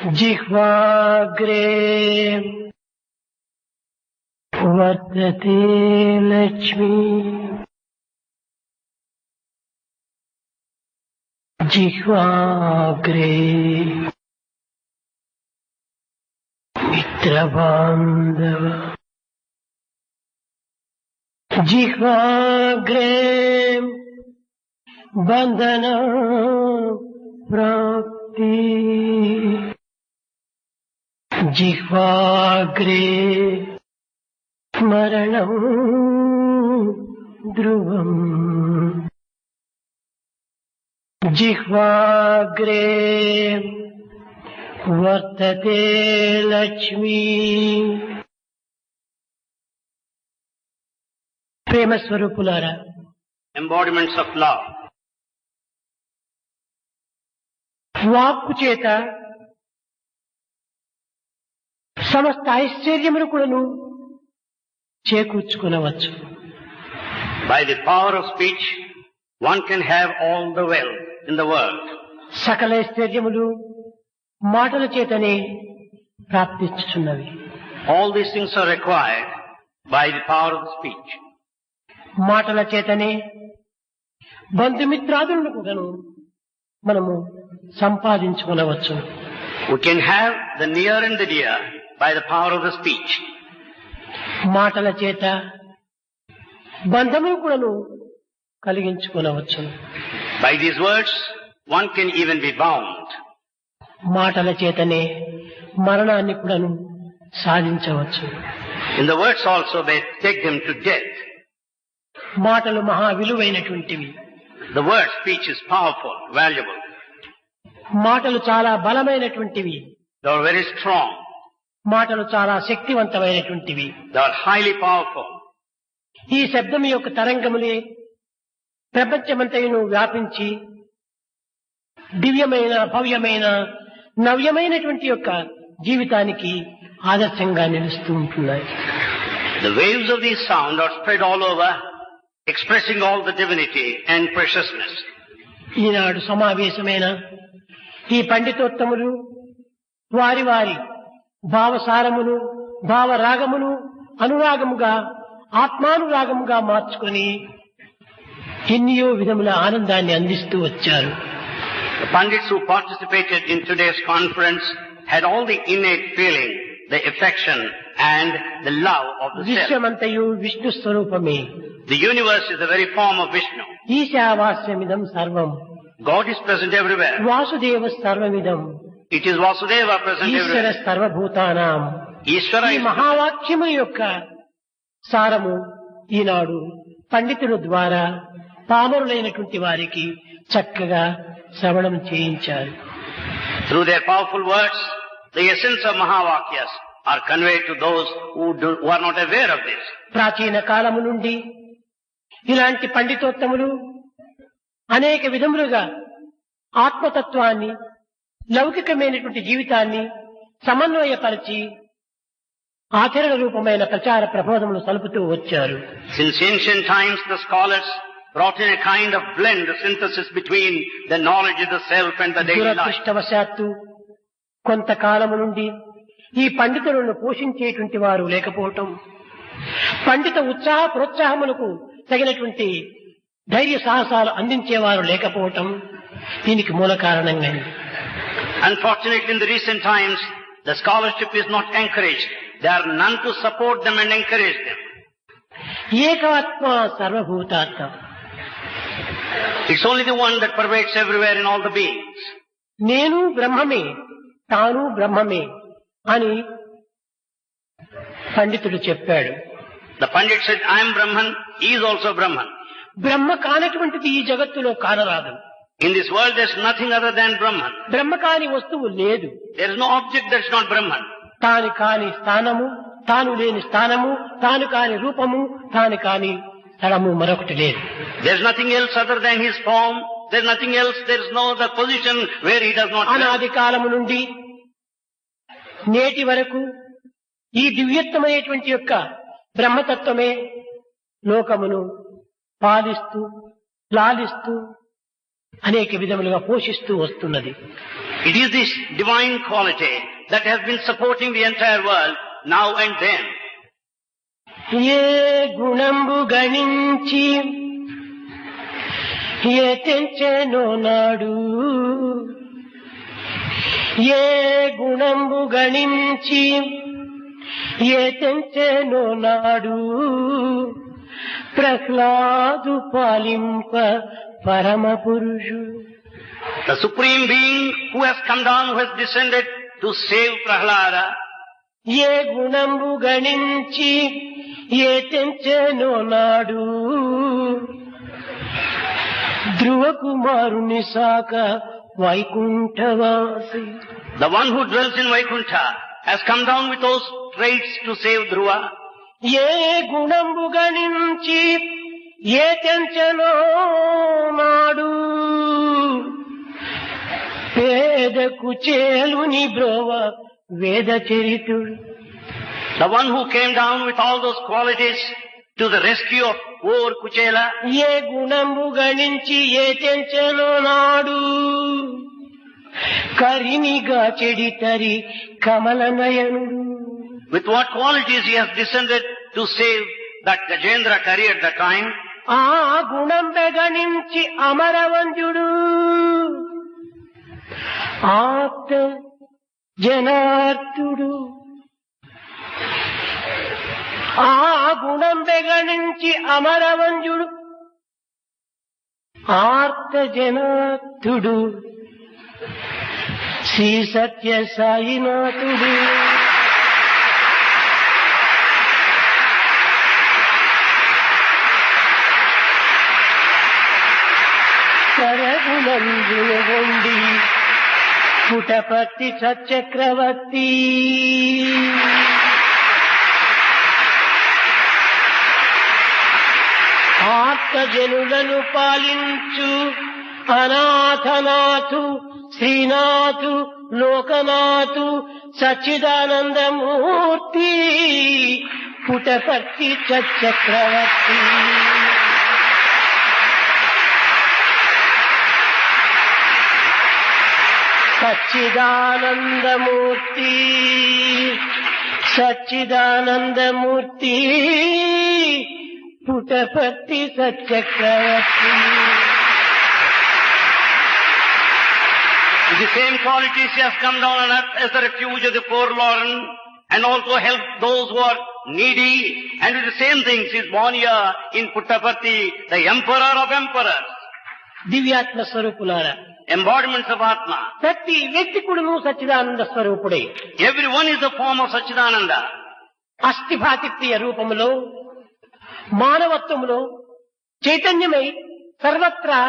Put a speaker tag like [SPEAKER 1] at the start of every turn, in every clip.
[SPEAKER 1] जिह्वाग्रे वर्तते लक्ष्मी जिह्वाग्रे मित्रबान्धव जिह्वाग्रे बंधन प्राप्ति जिह्वाग्रे मरणं ध्रुवम् जिह्वाग्रे वर्तते लक्ष्मी। प्रेम स्वरूपुलारा,
[SPEAKER 2] embodiments of love.
[SPEAKER 1] వాక్కు చేత సమస్త ఐశ్వర్యమును కూడాను చేకూర్చుకునవచ్చు.
[SPEAKER 2] By the power of speech, one can have all the wealth in the world.
[SPEAKER 1] సకల ఐశ్వర్యములు మాటల చేతనే ప్రాప్తించుచున్నవి.
[SPEAKER 2] All these things are required by the power of speech.
[SPEAKER 1] మాటల చేతనే బంధుమిత్రాదులను కూడాను మనము సంపాదించుకునవచ్చు.
[SPEAKER 2] We can have the near and the dear by the power of the speech.
[SPEAKER 1] మాటల చేత బంధమును కూడాను కలిగించుకునవచ్చు.
[SPEAKER 2] By these words, one can even be bound.
[SPEAKER 1] మాటల చేతనే మరణాన్ని కూడాను సాధించవచ్చు.
[SPEAKER 2] In the words also they take them to death.
[SPEAKER 1] మాటలు మహా విలువైనటువంటివి.
[SPEAKER 2] The word speech is powerful, valuable.
[SPEAKER 1] మాటలు చాలా బలమైనటువంటివి.
[SPEAKER 2] They are very strong.
[SPEAKER 1] మాటలు చాలా శక్తివంతమైనటువంటివి.
[SPEAKER 2] They are highly powerful.
[SPEAKER 1] ఈ శబ్దం యొక్క తరంగములే ప్రపంచమంతయును వ్యాపించి దివ్యమైన భవ్యమైన నవ్యమైనటువంటి యొక్క జీవితానికి ఆదర్శంగా నిలుస్తూ ఉంటున్నాయి.
[SPEAKER 2] The waves of this sound are spread all over, expressing all the divinity and preciousness.
[SPEAKER 1] ఈనాడు సమావేశమైన ఈ పండితోత్తములు వారి వారి భావసారమును భావరాగమును అనురాగముగా ఆత్మానురాగముగా మార్చుకొని ఎన్నో విధముల ఆనందాన్ని అందిస్తూ వచ్చారు.
[SPEAKER 2] The Pandits who participated in today's conference had all the innate feeling, the affection and the love of the self.
[SPEAKER 1] విశ్వమంతయు Vishnu స్వరూపమే.
[SPEAKER 2] The universe is the very form of Vishnu.
[SPEAKER 1] ఈశావాస్యమిదం సర్వం.
[SPEAKER 2] God is present everywhere.
[SPEAKER 1] Vasudeva సర్వమిదం.
[SPEAKER 2] It is Vasudeva present
[SPEAKER 1] Eshwara
[SPEAKER 2] everywhere.
[SPEAKER 1] సర్వభూతానాం.
[SPEAKER 2] Ishvara
[SPEAKER 1] ఈ
[SPEAKER 2] is
[SPEAKER 1] మహావాక్యము యొక్క సారము ఈనాడు పండితుల ద్వారా పామరులైనటువంటి వారికి చక్కగా శ్రవణం చేయించారు.
[SPEAKER 2] through their powerful words, the essence of Mahavakyas are conveyed to those who are not aware of this.
[SPEAKER 1] ప్రాచీన కాలము నుండి ఇలాంటి పండితోత్తములు అనేక విధములుగా ఆత్మతత్వాన్ని లౌకికమైనటువంటి జీవితాన్ని సమన్వయపరిచి ఆచరణ రూపమైన ప్రచార ప్రబోధములు సలుపుతూ వచ్చారు.
[SPEAKER 2] Since ancient times, the scholars brought in a kind of blend, a synthesis between the knowledge of the self and the daily life.
[SPEAKER 1] దురదృష్టవశాత్తు కొంతకాలము నుండి ఈ పండితులను పోషించేటువంటి వారు లేకపోవటం, పండిత ఉత్సాహ ప్రోత్సాహములకు తగినటువంటి ధైర్య సాహసాలు అందించేవారు లేకపోవటం దీనికి మూల కారణంగా.
[SPEAKER 2] Unfortunately, in the recent times, the scholarship is not encouraged. There are none to support them and encourage them.
[SPEAKER 1] ఏకాత్మ సర్వభూతాత్మ.
[SPEAKER 2] It's only the one that pervades everywhere in all the beings.
[SPEAKER 1] నేను బ్రహ్మమే, తాను బ్రహ్మమే అని పండితుడు చెప్పాడు.
[SPEAKER 2] The Pandit said, I am Brahman, he is also Brahman.
[SPEAKER 1] బ్రహ్మ కానటువంటిది ఈ జగత్తులో కానరాదు.
[SPEAKER 2] In this world there is nothing other than Brahman.
[SPEAKER 1] బ్రహ్మ కాని వస్తువు లేదు.
[SPEAKER 2] There is no object that is not Brahman.
[SPEAKER 1] తాను కాని స్థానము, తాను లేని స్థానము, తాను కాని రూపము, తాను కాని స్థలము మరొకటి లేదు.
[SPEAKER 2] There is nothing else other than his form. There is nothing else. There is no other position where he does not dwell.
[SPEAKER 1] అనాది కాలము నుండి నేటి వరకు ఈ దివ్యత్వమైనటువంటి యొక్క బ్రహ్మతత్వమే లోకమును పాలిస్తూ లాలిస్తూ అనేక విధములుగా పోషిస్తూ వస్తున్నది.
[SPEAKER 2] It is this divine quality that has been supporting the entire world now and then.
[SPEAKER 1] ఏ గుణంబు గణించి ఏ తెంచెనో నాడు, ఏ గుణంబు గణించి ఏ తెంచెనో నాడు, ప్రహ్లాదు పాలింప పరమ పురుషుడు.
[SPEAKER 2] The Supreme Being who has come down, who has descended to save Prahlada.
[SPEAKER 1] ఏ గుణంబు గణించి ఏ తెంచెనో నాడు, ధ్రువ కుమారుని సాక వైకుంఠవాసి.
[SPEAKER 2] The one who dwells in Vaikuntha has come down with those traits to save Dhruva.
[SPEAKER 1] ఏ గుణంబు గణించి ఏ తెంచెనో నాడు, పేద కుచేలుని బ్రోవ వేద చరితుడు.
[SPEAKER 2] The one who came down with all those qualities to the rescue of poor Kuchela.
[SPEAKER 1] ఏ గుణంబు గణించి ఏ తెంచెనో నాడు, కరినిగా చెడితరి కమల నయనుడు.
[SPEAKER 2] With what qualities he has descended to save that Gajendra Kari at the time.
[SPEAKER 1] ఆ గుణంబె గణించి అమరవంజుడు, ఆప్త జనార్తుడు. ఆ గుణంబె గణించి అమరవంజుడు, ఆర్త జనార్తుడు, శ్రీ సత్య సాయినాథుడు. సరగుణంజును గొండి పుటపర్తి సచక్రవర్తి. ఆర్తజనులను పాలించు అనాథనాథు Srinath లోకనాథు Sachidananda Murthy Puttaparthi సచక్రవర్తి. Sachidananda Murthy Sachidananda Murthy Puttaparthi సచక్రవర్తి.
[SPEAKER 2] With the same qualities he has come down on earth as the refuge of the forlorn and also helped those who are needy, and with the same things he is born here in Puttaparthi, the emperor of emperors.
[SPEAKER 1] దివ్యాత్మ స్వరూపులారా,
[SPEAKER 2] Embodiments of Atma.
[SPEAKER 1] ప్రతి వ్యక్తి కూడాను సచ్చిదానంద స్వరూపుడే.
[SPEAKER 2] Everyone is a form of Satchidananda.
[SPEAKER 1] అస్థిభాతిత్య రూపములో మానవత్వములో చైతన్యమై సర్వత్రా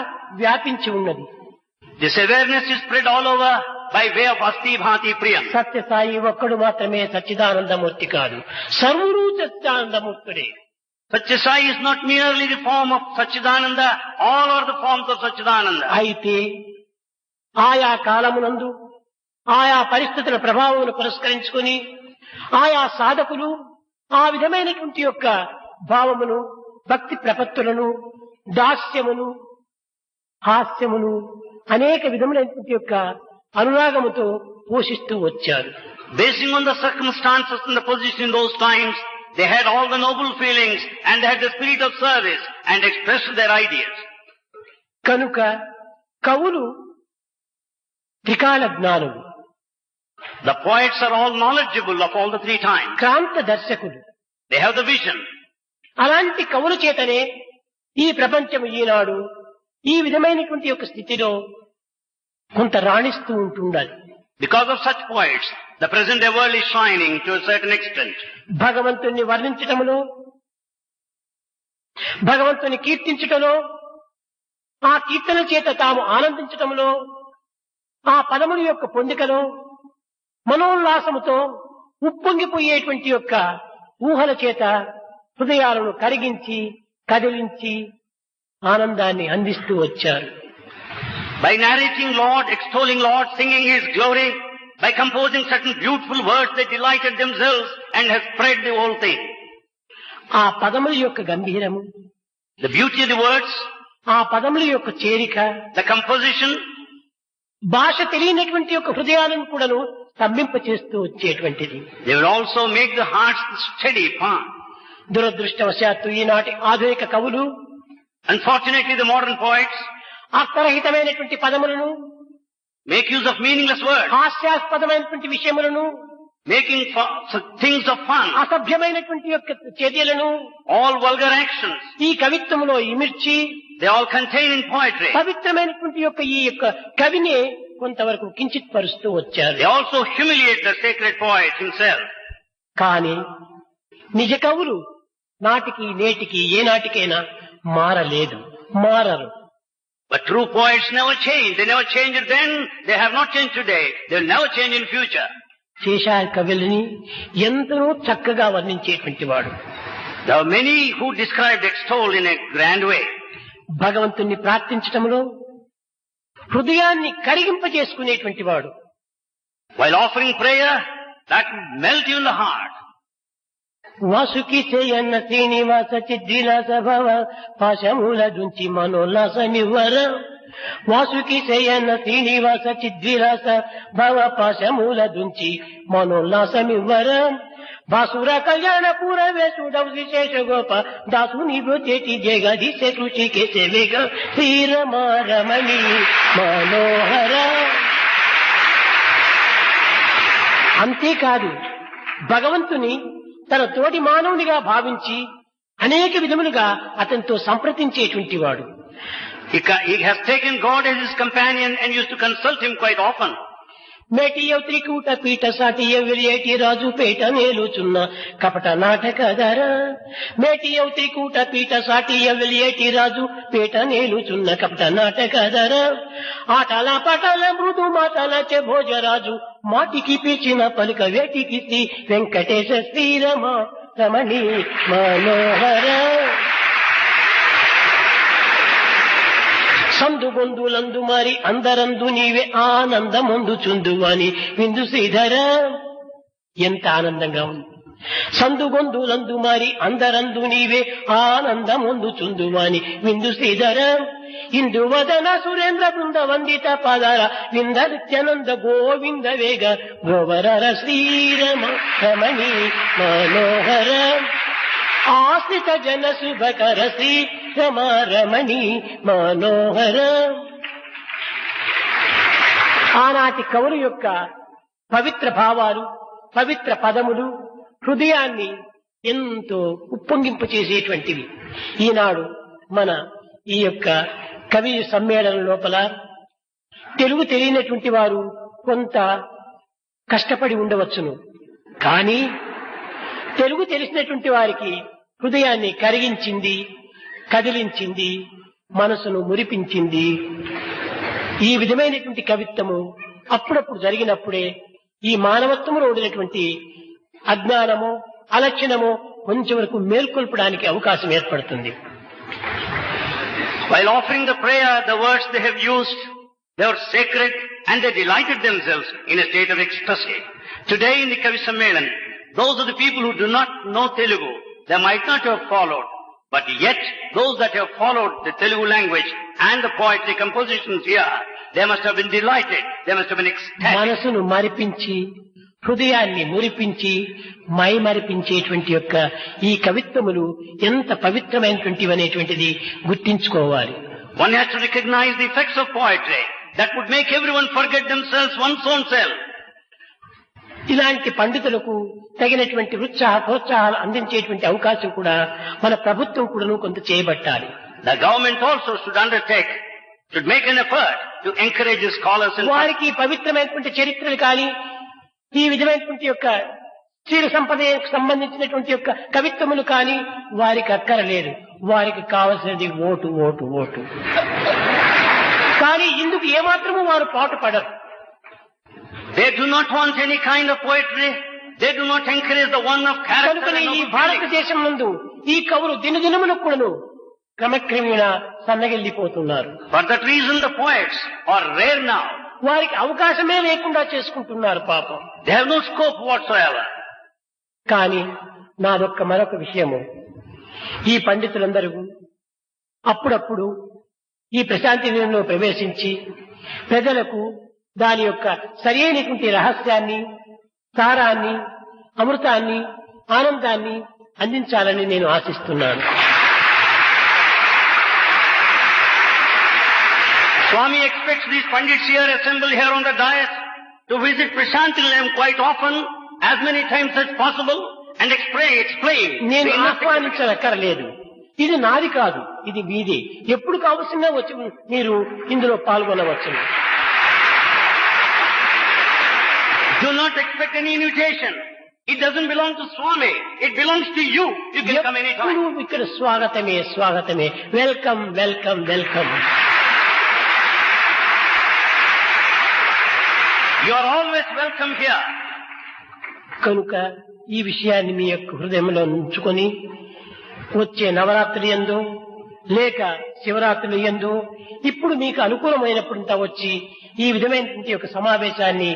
[SPEAKER 1] వ్యాపించి ఉన్నది.
[SPEAKER 2] This awareness is spread all over by way of Asti Bhati Priyam.
[SPEAKER 1] Sathya Sai ఒక్కడు మాత్రమే సచ్చిదానందమూర్తి కాదు, సర్వుడు సచ్చిదానందమూర్తుడే.
[SPEAKER 2] Satyasai is not merely the form of Satchidananda, all are the forms of Satchidananda.
[SPEAKER 1] అయితే ఆయా కాలమునందు ఆయా పరిస్థితుల ప్రభావమును పురస్కరించుకొని ఆయా సాధకులు ఆ విధమైనటువంటి యొక్క భావమును, భక్తి ప్రపత్తులను, దాస్యమును, హాస్యమును అనేక విధములైనటువంటి యొక్క అనురాగముతో పోషిస్తూ వచ్చారు.
[SPEAKER 2] Basing on the circumstances and the position in those times, they had all the noble feelings and they had the spirit of service and expressed their ideas.
[SPEAKER 1] కనుక కవులు త్రికాల జ్ఞానులు,
[SPEAKER 2] The poets are all knowledgeable of all the three times.
[SPEAKER 1] క్రాంత దర్శకులు.
[SPEAKER 2] They have the vision.
[SPEAKER 1] అలాంటి కవుల చేతనే ఈ ప్రపంచం ఈనాడు ఈ విధమైనటువంటి యొక్క స్థితిలో కొంత రాణిస్తూ ఉంటుండాలి.
[SPEAKER 2] Because of such poets, the present day world is shining to a certain extent.
[SPEAKER 1] భగవంతుని వర్ణించటములో, భగవంతుని కీర్తించటంలో, ఆ కీర్తన చేత తాము ఆనందించటంలో, ఆ పదముల యొక్క పొందికలో మనోల్లాసముతో ఉప్పొంగిపోయేటువంటి యొక్క ఊహల చేత హృదయాలను కరిగించి కదిలించి ఆనందాన్ని అందిస్తూ వచ్చారు.
[SPEAKER 2] By narrating Lord, extolling Lord, singing His glory, by composing certain beautiful words, they delighted themselves and have spread the whole thing.
[SPEAKER 1] ఆ పదముల యొక్క గంభీరము,
[SPEAKER 2] The beauty of the words,
[SPEAKER 1] ఆ పదముల యొక్క చేరిక,
[SPEAKER 2] the composition,
[SPEAKER 1] భాష తెలియనటువంటి యొక్క హృదయాలను కూడాను స్తంభింప చేస్తూ వచ్చేటువంటిది.
[SPEAKER 2] they will also make the hearts steady, firm.
[SPEAKER 1] దురదృష్టవశాత్తు ఈనాటి ఆధునిక కవులు
[SPEAKER 2] Unfortunately, the modern poets
[SPEAKER 1] అర్థరహితమైనటువంటి పదములను,
[SPEAKER 2] make use of meaningless words,
[SPEAKER 1] హాస్యాస్పదమైనటువంటి విషయములను,
[SPEAKER 2] making things of fun,
[SPEAKER 1] అసభ్యమైనటువంటి యొక్క చర్యలను
[SPEAKER 2] all vulgar actions.
[SPEAKER 1] ఈ కవిత్వంలో ఇమిర్చి
[SPEAKER 2] They all contain in poetry.
[SPEAKER 1] పవిత్రమైనటువంటి యొక్క ఈ యొక్క కవిని కొంతవరకు కించిత్ పరుస్తూ వచ్చారు.
[SPEAKER 2] They also humiliate the sacred poet himself.
[SPEAKER 1] కానీ నిజ కవులు నాటికి నేటికి ఏ నాటికైనా మారలేదు, మారరు.
[SPEAKER 2] But true poets never change. They never changed then. They have not changed today. They will never change in future.
[SPEAKER 1] శేషాయ కవులని ఎంతనో చక్కగా వర్ణించేటువంటి వాడు.
[SPEAKER 2] There are many who described, extolled in a grand way.
[SPEAKER 1] భగవంతుణ్ణి ప్రార్థించటంలో హృదయాన్ని కరిగింపజేసుకునేటువంటి వాడు.
[SPEAKER 2] While offering prayer, that will melt you in the heart.
[SPEAKER 1] Vasuki చేయన్న Srinivasa చిద్విలాస భవ పాశమూల దుంచి మనోల్లాసమివ్వర. వాసుకి చేయన్న శ్రీనివాస చిద్విలాస భవ పాశమూల దుంచి మనోల్లాసమివ్వర. భాసుర కళ్యాణ పూరవేశుడవు విశేష గోప దాసుని చేతి జగదీశ కృషికే సేవేగ శ్రీరమారమణి మనోహర. అంతేకాదు భగవంతుని తన తోటి మానవునిగా భావించి అనేక విధములుగా అతనితో సంప్రదించేటువంటి వాడు.
[SPEAKER 2] He has taken God as his companion and used to consult him quite often.
[SPEAKER 1] మేటియ Trikuta పీఠ సాటియ విలియేటి రాజు పేట నేలుచున్న కపట నాటకధర. మేటియ త్రికూట పీఠ సాటియ విలియేటి రాజు పేట నేలుచున్న కపట నాటకధర. ఆటల పటల మృదు మాటల చె భోజరాజు మాటికి పీచిన పలుక వేటికి శ్రీ వెంకటేశ శ్రీరమ రమణి మనోహర. సందు బొందులందు మరి అందరందు నీవే ఆనందమందు చుందువని విందు శ్రీధర. ఎంత ఆనందంగా ఉంది. సందు గొందులందు మరి అందరందు నీవే ఆనందమందు చుందువని విందు శ్రీధర. ఇందు వదన సురేంద్ర బృంద వందిత పదర వింద నిత్యానంద గోవింద వేగ గోవరర శ్రీరమ రమణి మనోహర. ఆశ్రిత జన శుభకర శ్రీ రమారమణి మనోహర. ఆనాటి కవుల యొక్క పవిత్ర భావాలు, పవిత్ర పదములు హృదయాన్ని ఎంతో ఉప్పొంగింపు చేసేటువంటివి. ఈనాడు మన ఈ యొక్క కవి సమ్మేళనం లోపల తెలుగు తెలియనటువంటి వారు కొంత కష్టపడి ఉండవచ్చును. కానీ తెలుగు తెలిసినటువంటి వారికి హృదయాన్ని కరిగించింది, కదిలించింది, మనసును మురిపించింది. ఈ విధమైనటువంటి కవిత్వము అప్పుడప్పుడు జరిగినప్పుడే ఈ మానవత్వంలో ఉండినటువంటి అజ్ఞానము, అలక్షణము కొంచెం వరకు మేల్కొల్పడానికి అవకాశం ఏర్పడుతుంది.
[SPEAKER 2] While offering the prayer, the words they have used, they were sacred and they delighted themselves in a state of ecstasy. Today in the Kavi Sammelan, those are the people who do not know Telugu. They might not have followed, but yet those that have followed the Telugu language and the poetry compositions here, they must have been delighted. They must have been ecstatic.
[SPEAKER 1] మనసును మరిపించి, హృదయాన్ని మురిపించి, my మరిపించేటువంటి యొక్క ఈ కవిత్వములు ఎంత పవిత్రమైనటువంటివి అనేటువంటిది గుర్తించుకోవాలి.
[SPEAKER 2] One has to recognize the effects of poetry that would make everyone forget themselves, one's own self.
[SPEAKER 1] ఇలాంటి పండితులకు తగినటువంటి ప్రోత్సాహాలు అందించేటువంటి అవకాశం కూడా మన ప్రభుత్వం కూడాను కొంత చేయబట్టాలి.
[SPEAKER 2] The government also should make an effort to encourage the scholars.
[SPEAKER 1] వారికి పవిత్రమైనటువంటి చరిత్రలు కానీ ఈ విధమైనటువంటి యొక్క స్త్రీల సంపదకు సంబంధించినటువంటి యొక్క కవిత్వములు కానీ వారికి అక్కరలేదు. వారికి కావలసినది ఓటు, ఓటు, ఓటు. కానీ ఇందుకు ఏమాత్రము వారు పాటుపడరు.
[SPEAKER 2] They do not want any kind of poetry. They do not encourage the one of character.
[SPEAKER 1] కనుకనే ఈ భారతదేశం నందు ఈ కవులు దినదినములకు కూడాను క్రమక్రమేణా సన్నగిల్లిపోతున్నారు.
[SPEAKER 2] For that reason the poets are rare now.
[SPEAKER 1] వారికి అవకాశమే లేకుండా చేసుకుంటున్నారు పాపం.
[SPEAKER 2] They have no scope whatsoever.
[SPEAKER 1] కానీ నాదొక్క మరొక విషయము, ఈ పండితులందరూ అప్పుడప్పుడు ఈ ప్రశాంతి నిలయంలో ప్రవేశించి ప్రజలకు దాని యొక్క సరైనటువంటి రహస్యాన్ని, సారాన్ని, అమృతాన్ని, ఆనందాన్ని అందించాలని నేను ఆశిస్తున్నాను.
[SPEAKER 2] Swami expects these Pandits here assembled here on the dais to visit Prashanti Nilayam quite often, as many times as possible, and explain.
[SPEAKER 1] నేను ఆహ్వానించక్కర్లేదు. ఇది నాది కాదు, ఇది మీది. ఎప్పుడు కావలసినా వచ్చి మీరు ఇందులో పాల్గొనవచ్చు.
[SPEAKER 2] Do not expect any invitation. It doesn't belong to Swami. It belongs to you. You can come anytime.
[SPEAKER 1] ఇక్కడ స్వాగతమే స్వాగతమే. Welcome welcome welcome.
[SPEAKER 2] You are always welcome here.
[SPEAKER 1] కనుక ఈ విషయాన్ని మీ యొక్క హృదయంలో ఉంచుకొని వచ్చే నవరాత్రి యందు లేక శివరాత్రి యందు ఇప్పుడు మీకు అనుకూలమైనప్పుడంతా వచ్చి ఈ విధమైనటువంటి యొక్క సమావేశాన్ని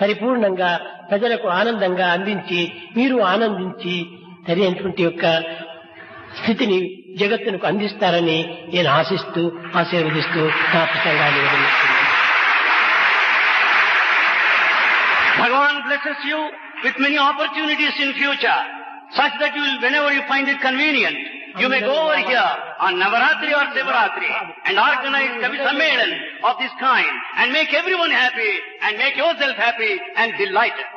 [SPEAKER 1] పరిపూర్ణంగా ప్రజలకు ఆనందంగా అందించి మీరు ఆనందించి సరైనటువంటి యొక్క స్థితిని జగత్తునకు అందిస్తారని నేను ఆశిస్తూ ఆశీర్వదిస్తూ నా ప్రసంగాన్ని వదిలిస్తున్నాను.
[SPEAKER 2] Bhagavan blesses you with many opportunities in future, such that you will, whenever you find it convenient, you may go over here on Navaratri or Sivaratri and organize Kavi Sammelan of this kind and make everyone happy and make yourself happy and delighted.